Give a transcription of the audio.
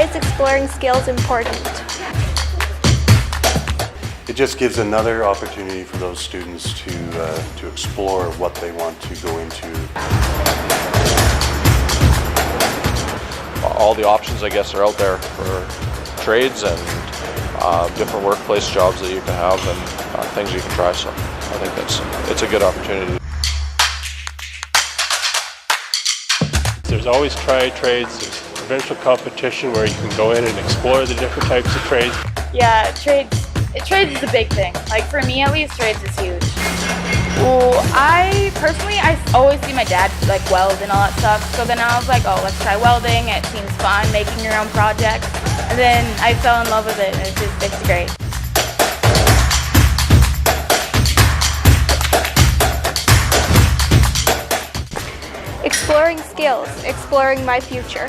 is exploring skills important? It just gives another opportunity for those students to explore what they want to go into. All the options, I guess, are out there for trades and different workplace jobs that you can have and things you can try. So I think it's a good opportunity. There's always try trades. There's provincial competition where you can go in and explore the different types of trades. Yeah, trades is a big thing. Like for me at least, trades is huge. Well, I always see my dad like weld and all that stuff. So then I was like, oh, let's try welding. It seems fun, making your own projects. And then I fell in love with it and it's great. Exploring skills, exploring my future.